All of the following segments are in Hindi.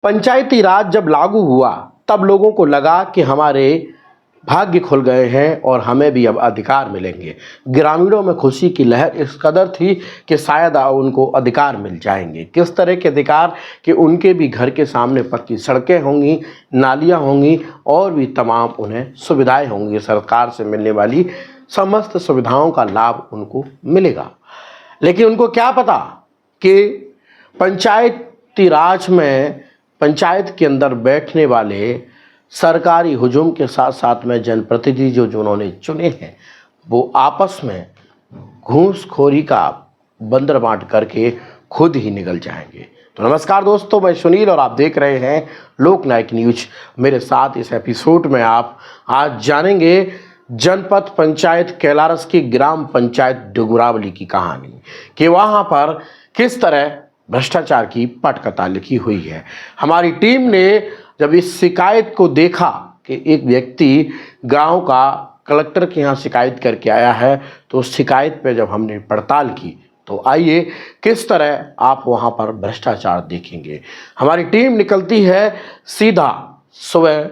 पंचायती राज जब लागू हुआ तब लोगों को लगा कि हमारे भाग्य खुल गए हैं और हमें भी अब अधिकार मिलेंगे। ग्रामीणों में खुशी की लहर इस कदर थी कि शायद उनको अधिकार मिल जाएंगे। किस तरह के अधिकार कि उनके भी घर के सामने पक्की सड़कें होंगी, नालियां होंगी और भी तमाम उन्हें सुविधाएं होंगी। सरकार से मिलने वाली समस्त सुविधाओं का लाभ उनको मिलेगा। लेकिन उनको क्या पता कि पंचायती राज में पंचायत के अंदर बैठने वाले सरकारी हुजूम के साथ साथ में जनप्रतिनिधि जो उन्होंने चुने हैं वो आपस में घूसखोरी का बंदर बांट करके खुद ही निकल जाएंगे। तो नमस्कार दोस्तों, मैं सुनील और आप देख रहे हैं लोकनायक न्यूज। मेरे साथ इस एपिसोड में आप आज जानेंगे जनपद पंचायत कैलारस की ग्राम पंचायत डुगरावली की कहानी कि वहां पर किस तरह भ्रष्टाचार की पटकथा लिखी हुई है। हमारी टीम ने जब इस शिकायत को देखा कि एक व्यक्ति गांव का कलेक्टर के यहाँ शिकायत करके आया है, तो उस शिकायत पे जब हमने पड़ताल की तो आइए किस तरह आप वहां पर भ्रष्टाचार देखेंगे। हमारी टीम निकलती है सीधा सुबह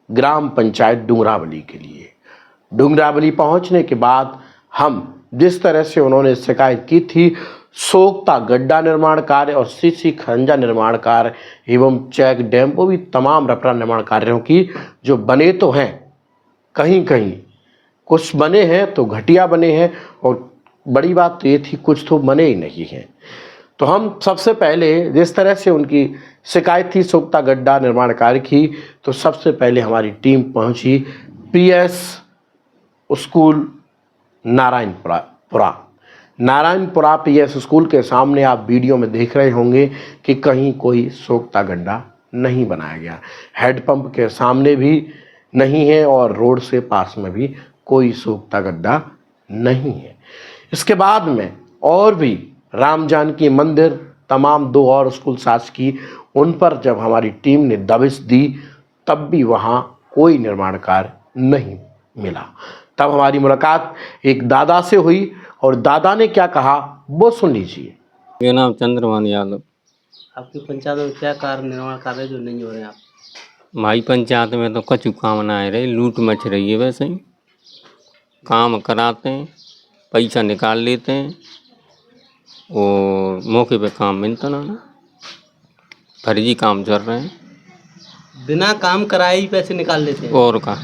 ग्राम पंचायत डुगरावली के लिए। डुगरावली पहुंचने के बाद हम जिस तरह से उन्होंने शिकायत की थी, सोख्ता गड्ढा निर्माण कार्य और सीसी खरंजा निर्माण कार्य एवं चेक डैम को भी तमाम रपरा निर्माण कार्यों की जो बने तो हैं, कहीं कहीं कुछ बने हैं तो घटिया बने हैं और बड़ी बात तो ये थी कुछ तो बने ही नहीं हैं। तो हम सबसे पहले जिस तरह से उनकी शिकायत थी सोख्ता गड्ढा निर्माण कार्य की, तो सबसे पहले हमारी टीम पहुंची PS school Narayanpura PS school के सामने। आप वीडियो में देख रहे होंगे कि कहीं कोई सोख्ता गड्ढा नहीं बनाया गया, हैंडपंप के सामने भी नहीं है और रोड से पास में भी कोई सोख्ता गड्ढा नहीं है। इसके बाद में और भी राम जानकी मंदिर, तमाम दो और स्कूल शासकीय, उन पर जब हमारी टीम ने दबिश दी तब भी वहाँ कोई निर्माण कार्य नहीं मिला। तब हमारी मुलाकात एक दादा से हुई और दादा ने क्या कहा वो सुन लीजिए। मेरा नाम चंद्रभान यादव। आपकी पंचायत में क्या कार्य निर्माण कार्य जो नहीं हो रहे हैं आप? हमारी पंचायत में तो कछु काम ना है रहे, लूट मच रही है। वैसे ही काम कराते हैं, पैसा निकाल लेते हैं और मौके पे काम मिलता ना, फर्जी काम चल रहे हैं। बिना काम कराए ही पैसे निकाल लेते हैं? और का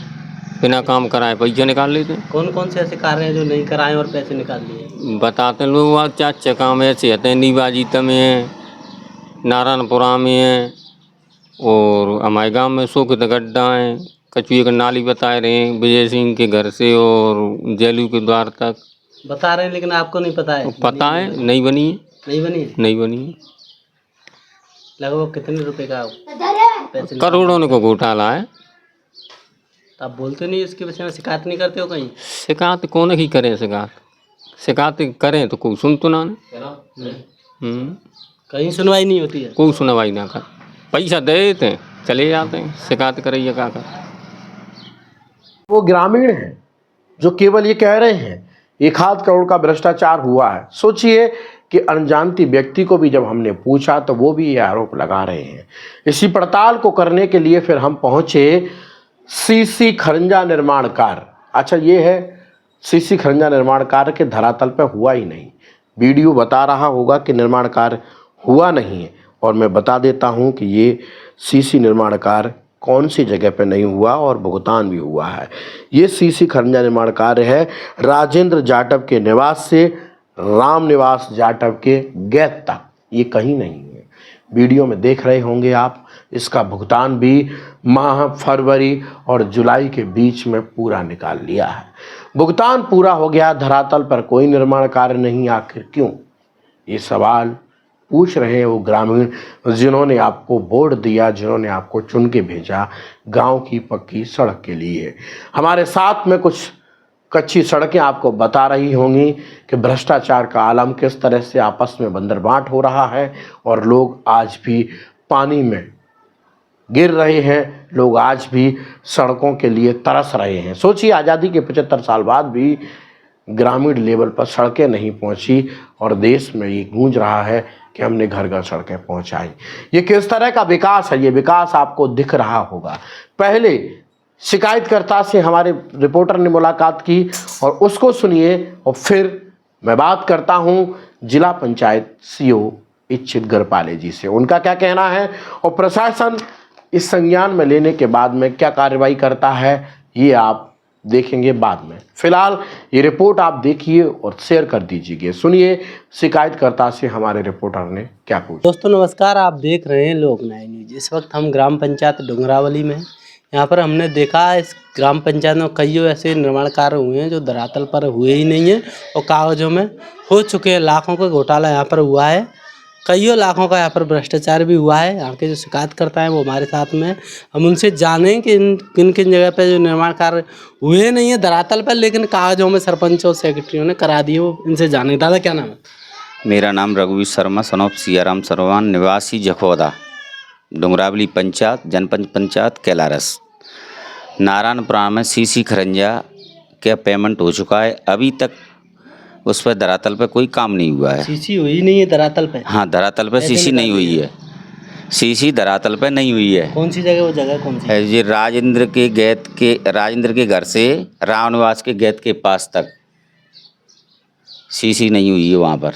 बिना काम कराए पैसा निकाल लेते हैं। कौन कौन से ऐसे कार्य हैं जो नहीं कराए और पैसे निकाल लिए? बताते लोग आज चाचा काम ऐसे होते हैं, नीबाजीत में है, नारायणपुरा में है और हमारे गांव में सोख्त गड्ढा है। कछु एक नाली बता रहे हैं विजय सिंह के घर से और जेलू के द्वार तक बता रहे हैं, लेकिन आपको नहीं पता है? पता है नहीं बनी है। नहीं बनी? नहीं बनी है। लगभग कितने रुपए का पैसे? करोड़ों को घोटाला है। तो आप बोलते नहीं इसके विषय में, शिकायत नहीं करते हो कहीं? शिकायत कौन ही करे, शिकायत करें तो कोई सुन तो ना। कहीं सुनवाई नहीं होती है? कोई सुनवाई ना कर, पैसा दे देते हैं चले जाते हैं, शिकायत करिए क्या कर। वो ग्रामीण हैं जो केवल ये कह रहे हैं 1.5 करोड़ का भ्रष्टाचार हुआ है। सोचिए कि अनजानती व्यक्ति को भी जब हमने पूछा तो वो भी ये आरोप लगा रहे हैं। इसी पड़ताल को करने के लिए फिर हम पहुंचे सीसी खरंजा निर्माण कार्य। अच्छा, ये है सीसी खरंजा निर्माण कार्य के धरातल पर हुआ ही नहीं। वीडियो बता रहा होगा कि निर्माण कार्य हुआ नहीं है और मैं बता देता हूं कि ये सीसी निर्माण कार्य कौन सी जगह पे नहीं हुआ और भुगतान भी हुआ है। ये सीसी खरंजा निर्माण कार्य है राजेंद्र जाटव के निवास से राम निवास जाटव के गैत तक, ये कहीं नहीं है। वीडियो में देख रहे होंगे आप। इसका भुगतान भी माह फरवरी और जुलाई के बीच में पूरा निकाल लिया है। भुगतान पूरा हो गया, धरातल पर कोई निर्माण कार्य नहीं। आखिर क्यों? ये सवाल पूछ रहे हैं वो ग्रामीण जिन्होंने आपको वोट दिया, जिन्होंने आपको चुन के भेजा गांव की पक्की सड़क के लिए। हमारे साथ में कुछ कच्ची सड़कें आपको बता रही होंगी कि भ्रष्टाचार का आलम किस तरह से आपस में बंदरबांट हो रहा है और लोग आज भी पानी में गिर रहे हैं, लोग आज भी सड़कों के लिए तरस रहे हैं। सोचिए, आज़ादी के 75 साल बाद भी ग्रामीण लेवल पर सड़कें नहीं पहुंची और देश में ये गूंज रहा है कि हमने घर घर सड़कें पहुंचाई। ये किस तरह का विकास है? ये विकास आपको दिख रहा होगा। पहले शिकायतकर्ता से हमारे रिपोर्टर ने मुलाकात की और उसको सुनिए और फिर मैं बात करता हूं जिला पंचायत सीओ इच्छित गरपाले जी से, उनका क्या कहना है और प्रशासन इस संज्ञान में लेने के बाद में क्या कार्रवाई करता है ये आप देखेंगे बाद में। फिलहाल ये रिपोर्ट आप देखिए और शेयर कर दीजिए। सुनिए शिकायतकर्ता से हमारे रिपोर्टर ने क्या पूछा। दोस्तों नमस्कार, आप देख रहे हैं लोक न्याय न्यूज। इस वक्त हम ग्राम पंचायत डुंगरावली में हैं। यहाँ पर हमने देखा इस ग्राम पंचायत में कई ऐसे निर्माण कार्य हुए हैं जो धरातल पर हुए ही नहीं हैं और कागजों में हो चुके हैं। लाखों का घोटाला यहाँ पर हुआ है, कईयों लाखों का यहाँ पर भ्रष्टाचार भी हुआ है। यहाँ के जो शिकायतकर्ता हैं वो हमारे साथ में, हम उनसे जानें कि किन किन जगह पे जो निर्माण कार्य हुए नहीं है धरातल पर, लेकिन कागजों में सरपंच और सेक्रेटरियों ने करा दिए। वो इनसे जाने। दादा क्या नाम है? मेरा नाम रघुवीर शर्मा सनोप सियाराम सरवान, निवासी जखौदा, डुंगरावली पंचायत, जनपद पंचायत कैलारस। नारायणपुरा में सीसी खरंजा का पेमेंट हो चुका है, अभी तक उस पर धरातल पे कोई काम नहीं हुआ है। सीसी हुई नहीं है धरातल पे? हाँ, धरातल पे सीसी नहीं हुई है। सीसी धरातल पे नहीं हुई है। कौन सी जगह? वो जगह कौन सी? ये राजेंद्र के घर से रावनिवास के गेट के पास तक सीसी नहीं हुई है वहाँ पर।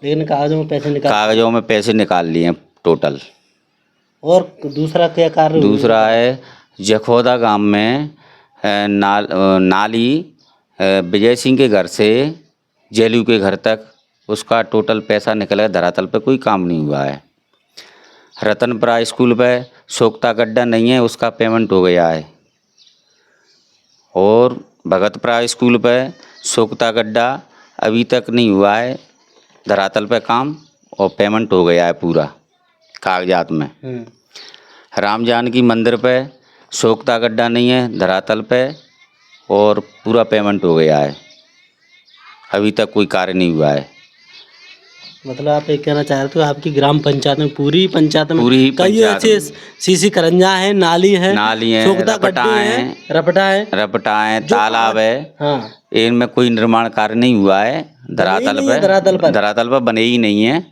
लेकिन कागजों में पैसे निकाल लिए हैं टोटल। और दूसरा क्या कार्य? दूसरा है जखौदा गांव में नाली विजय सिंह के घर से जेलू के घर तक, उसका टोटल पैसा निकला, धरातल पे कोई काम नहीं हुआ है। रतनपुरा स्कूल पे सोख्ता गड्ढा नहीं है, उसका पेमेंट हो गया है। और भगतपुरा स्कूल पे सोख्ता गड्ढा अभी तक नहीं हुआ है, धरातल पे काम और पेमेंट हो गया है पूरा कागजात में। राम जानकी मंदिर पे सोख्ता गड्ढा नहीं है धरातल पे और पूरा पेमेंट हो गया है, अभी तक कोई कार्य नहीं हुआ है। मतलब आप ये कहना चाह रहे हो आपकी ग्राम पंचायत में, पूरी पंचायत में कई ऐसे सीसी खरंजा है, नाली है, रपटा है, तालाब है। हाँ। इनमें कोई निर्माण कार्य नहीं हुआ है धरातल पर बने ही नहीं है।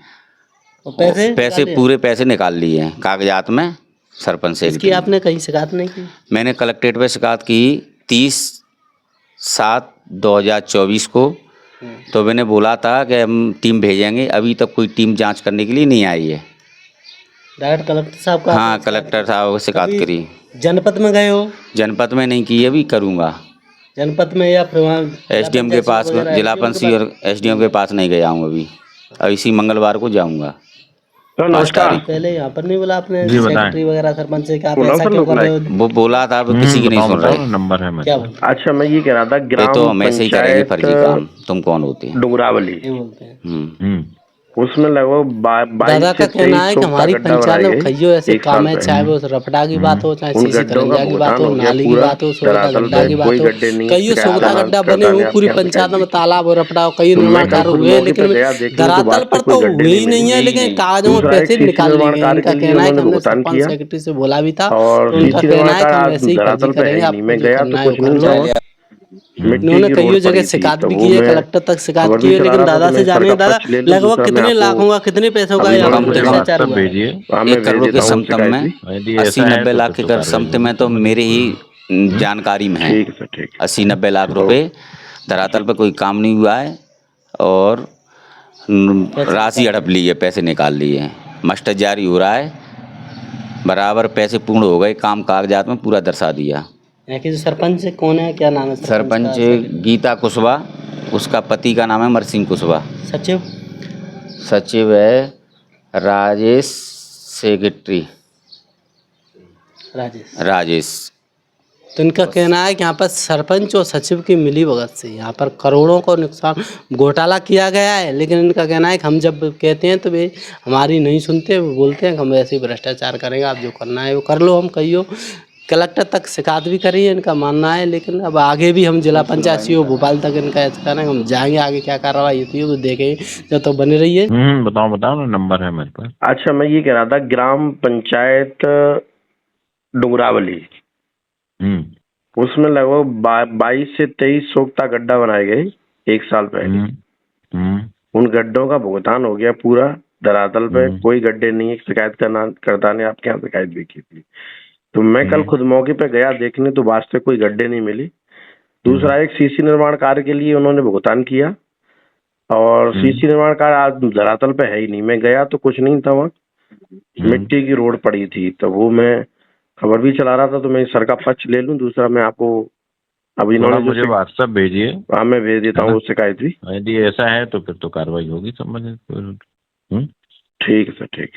पैसे पूरे पैसे निकाल लिए हैं कागजात में सरपंच से। इसकी आपने कहीं शिकायत नहीं की? मैंने कलेक्ट्रेट पे शिकायत की 30/7/2024 को, तो मैंने बोला था कि हम टीम भेजेंगे, अभी तक कोई टीम जांच करने के लिए नहीं आई है। डायरेक्ट कलेक्टर साहब का? हाँ, कलेक्टर साहब को शिकायत करी। जनपद में गए हो? जनपद में नहीं की, अभी करूँगा। जनपद में या फिर एसडीएम के पास, जिला पंचायत और एसडीएम के पास नहीं गया हूँ अभी इसी मंगलवार को जाऊँगा। नमस्कार। पहले यहाँ पर नहीं बोला आपने सेक्रेटरी वगैरह सरपंच से कि आप ऐसा क्यों कर रहे हो? वो बोला था, किसी की नहीं सुन रहे। नंबर है क्या? अच्छा, मैं ये कह रहा था ग्राम तो हम ऐसे ही करेंगे फर्जी काम, तुम कौन होते हैं? डुंगरावली ये बोलते हैं। उसमें लगभग दादा का कहना है कि हमारी पंचायत में कईयों ऐसे काम है, चाहे वो रपटा की बात हो, चाहे सीसी खरंजा की बात हो, नाली की बात हो, सोख्ता गड्ढा की बात हो, कईयों सोख्ता गड्ढा बने हुए पूरी पंचायत में, तालाब और रपटा हो, कई निर्माण कार्य हुए, लेकिन धरातल पर तो हुए ही नहीं है, लेकिन कागजों में पैसे निकाल लिए गए। इनका कहना है कि हमने सरपंच सेक्रेटरी से बोला भी था, उनका कहना है कि हम ऐसे ही फर्जी करेंगे, आप जो करना है वो कर लो। उन्होंने कई जगह शिकायत भी की है, कलेक्टर तक शिकायत की है, लेकिन दादा से जानिए दादा लगभग कितने लाखों का, कितने पैसों का भ्रष्टाचार हुआ है? 1 करोड़ के समतम में 80-90 लाख के समतम में तो मेरे ही जानकारी में है 80-90 लाख रुपए धरातल पे कोई काम नहीं हुआ है और राशि हड़प ली है, पैसे निकाल लिए हैं। मास्टर जारी हो रहा है, बराबर पैसे पूर्ण हो गए, काम कागजात में पूरा दर्शा दिया। यहाँ के जो सरपंच कौन है, क्या नाम है? सरपंच गीता कुशवाहा, उसका पति का नाम है मरसिंह कुशवाहा। सचिव है राजेश सेक्रेटरी राजेश। तो इनका कहना है कि यहाँ पर सरपंच और सचिव की मिली भगत से यहाँ पर करोड़ों को नुकसान घोटाला किया गया है, लेकिन इनका कहना है कि हम जब कहते हैं तो वे हमारी नहीं सुनते, वो बोलते हैं कि हम ऐसे ही भ्रष्टाचार करेंगे, आप जो करना है वो कर लो। हम कहियो कलेक्टर तक शिकायत भी करी है, इनका मानना है, लेकिन अब आगे भी हम जिला पंचायत सीओ भोपाल तक इनका ऐसा कहना है, हम जाएंगे आगे क्या कार्रवाई होती है वो देखेंगे। जब तो बने रहिए। बताओ ना, नंबर है मेरे पास। अच्छा, मैं ये कह रहा था ग्राम पंचायत डुंगरावली, उसमें लगभग 22 से 23 सोख्ता गड्ढा बनाए गए, 1 साल पहले। हम्म। उन गड्ढों का भुगतान हो गया पूरा, धरातल पे कोई गड्ढे नहीं है। शिकायत करता ने आपके यहाँ शिकायत भी की थी, तो मैं कल खुद मौके पे गया देखने, तो वास्तव कोई गड्ढे नहीं मिली। दूसरा, एक सीसी निर्माण कार्य के लिए उन्होंने भुगतान किया, और सीसी निर्माण कार्य आज धरातल पे है ही नहीं। मैं गया तो कुछ नहीं था वहाँ, मिट्टी की रोड पड़ी थी। तो वो मैं खबर भी चला रहा था, तो मैं सर का पक्ष ले लूं। दूसरा, मैं आपको अब इन्होंने मुझे व्हाट्सएप भेजिए। हाँ, मैं भेज देता हूँ शिकायत भी। यदि ऐसा है तो फिर तो कार्रवाई होगी, समझ। ठीक है सर, ठीक है।